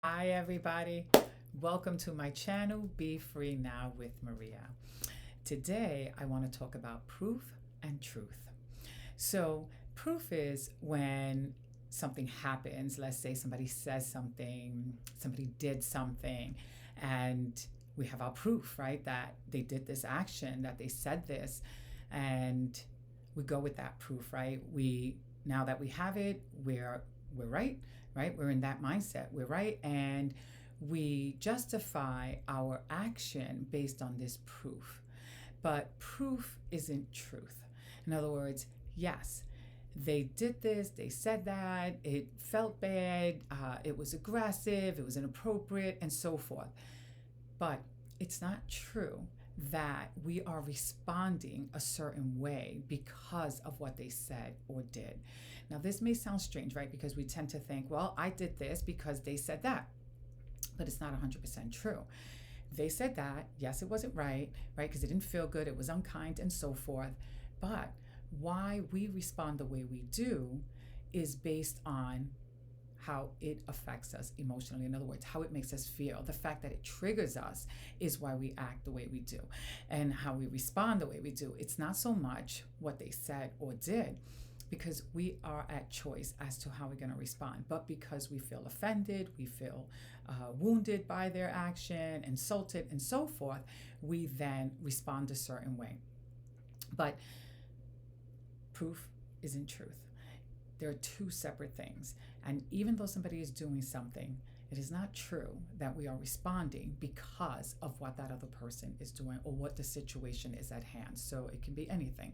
Hi, everybody. Welcome to my channel, Be Free Now with Maria. Today, I want to talk about proof and truth. So, proof is when something happens. Let's say somebody says something, somebody did something, and we have our proof, right? That they did this action, that they said this, and we go with that proof, right? Now that we have it, we're right? We're in that mindset. We're right, and we justify our action based on this proof. But proof isn't truth. In other words, yes, they did this, they said that, it felt bad, it was aggressive, it was inappropriate, and so forth. But it's not true that we are responding a certain way because of what they said or did. Now, this may sound strange, right? Because we tend to think, well, I did this because they said that. But it's not 100% true. They said that, yes, it wasn't right, right? Because it didn't feel good, it was unkind, and so forth. But why we respond the way we do is based on how it affects us emotionally. In other words, how it makes us feel. The fact that it triggers us is why we act the way we do and how we respond the way we do. It's not so much what they said or did, because we are at choice as to how we're going to respond. But because we feel offended, we feel wounded by their action, insulted, and so forth, we then respond a certain way. But proof isn't truth. There are two separate things. And even though somebody is doing something, it is not true that we are responding because of what that other person is doing or what the situation is at hand. So it can be anything.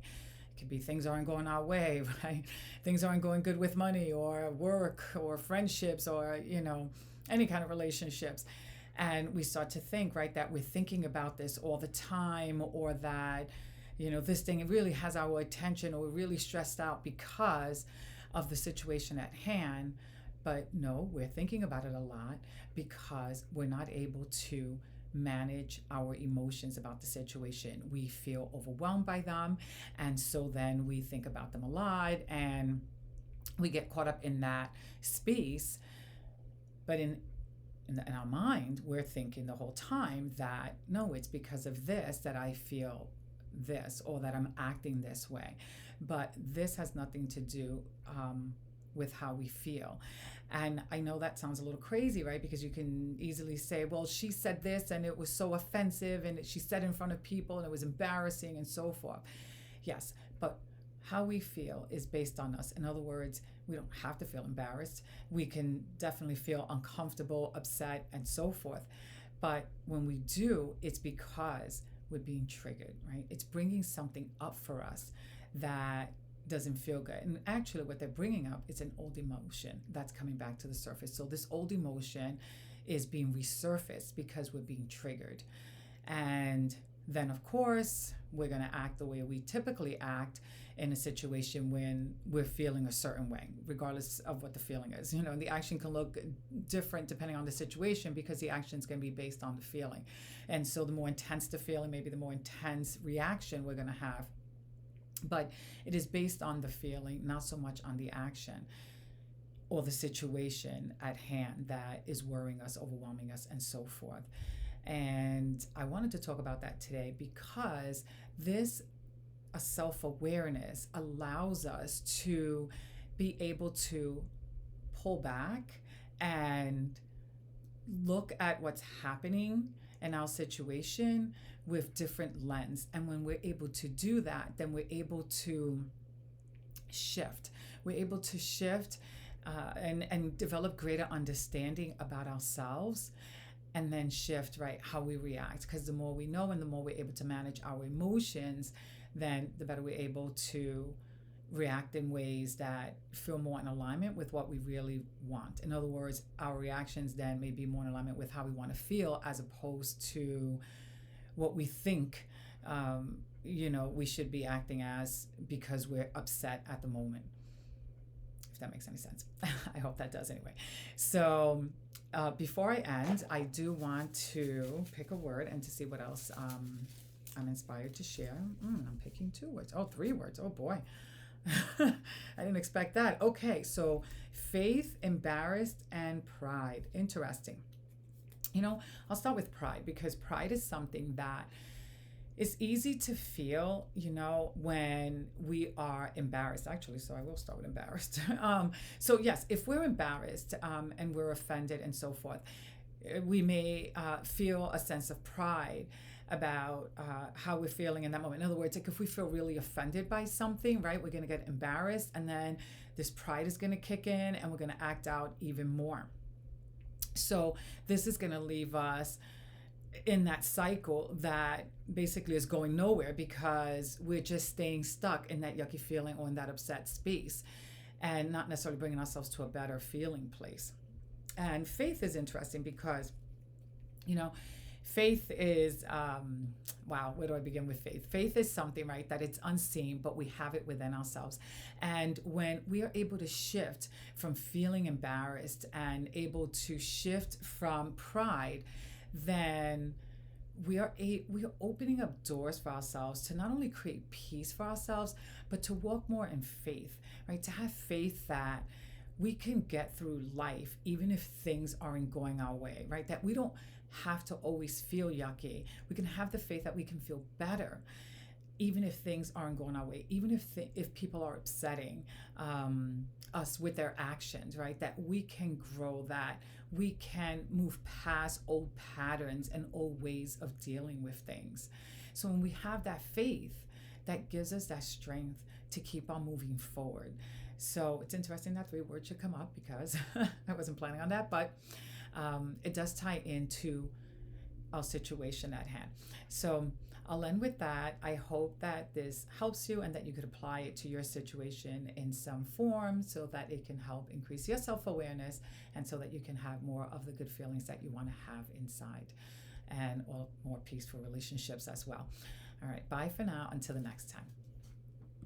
It could be things aren't going our way, right? Things aren't going good with money or work or friendships or, any kind of relationships. And we start to think, right, that we're thinking about this all the time, or that, this thing really has our attention, or we're really stressed out because of the situation at hand. But no, we're thinking about it a lot because we're not able to manage our emotions about the situation. We feel overwhelmed by them, and so then we think about them a lot, and we get caught up in that space. But in our mind, we're thinking the whole time that no, it's because of this that I feel this, or that I'm acting this way. But this has nothing to do with how we feel. And I know that sounds a little crazy, right? Because you can easily say, well, she said this and it was so offensive, and she said in front of people and it was embarrassing, and so forth. Yes, but how we feel is based on us. In other words, we don't have to feel embarrassed. We can definitely feel uncomfortable, upset, and so forth. But when we do, it's because we're being triggered, right? It's bringing something up for us that doesn't feel good. And actually, what they're bringing up is an old emotion that's coming back to the surface. So this old emotion is being resurfaced because we're being triggered. And then, of course, we're going to act the way we typically act in a situation when we're feeling a certain way, regardless of what the feeling is. And the action can look different depending on the situation, because the action is going to be based on the feeling. And so the more intense the feeling, maybe the more intense reaction we're going to have. But it is based on the feeling, not so much on the action or the situation at hand that is worrying us, overwhelming us, and so forth. And I wanted to talk about that today because this self-awareness allows us to be able to pull back and look at what's happening in our situation with different lens. And when we're able to do that, then we're able to shift. We're able to shift and develop greater understanding about ourselves, and then shift, right, how we react. Because the more we know and the more we're able to manage our emotions, then the better we're able to react in ways that feel more in alignment with what we really want. In other words, our reactions then may be more in alignment with how we want to feel, as opposed to what we think we should be acting as because we're upset at the moment. If that makes any sense. I hope that does anyway. So before I end, I do want to pick a word and to see what else I'm inspired to share. I'm picking 2 words. Oh, 3 words. Oh boy. I didn't expect that. Okay, so faith, embarrassed, and pride. Interesting. I'll start with pride because pride is something that is easy to feel, when we are embarrassed. Actually, so I will start with embarrassed. So, yes, if we're embarrassed and we're offended and so forth, we may feel a sense of pride about how we're feeling in that moment. In other words, like if we feel really offended by something, right, we're going to get embarrassed, and then this pride is going to kick in and we're going to act out even more. So this is going to leave us in that cycle that basically is going nowhere because we're just staying stuck in that yucky feeling or in that upset space and not necessarily bringing ourselves to a better feeling place. And faith is interesting because, faith is, wow, where do I begin with faith? Faith is something, right, that it's unseen, but we have it within ourselves. And when we are able to shift from feeling embarrassed and able to shift from pride, then we are opening up doors for ourselves to not only create peace for ourselves, but to walk more in faith, right? To have faith that we can get through life even if things aren't going our way, right? That we don't have to always feel yucky. We can have the faith that we can feel better even if things aren't going our way, even if people are upsetting us with their actions, right? That we can grow, that we can move past old patterns and old ways of dealing with things. So when we have that faith, that gives us that strength to keep on moving forward. So it's interesting that 3 words should come up because I wasn't planning on that, but it does tie into our situation at hand. So I'll end with that. I hope that this helps you and that you could apply it to your situation in some form so that it can help increase your self-awareness and so that you can have more of the good feelings that you want to have inside and more peaceful relationships as well. All right, bye for now. Until the next time.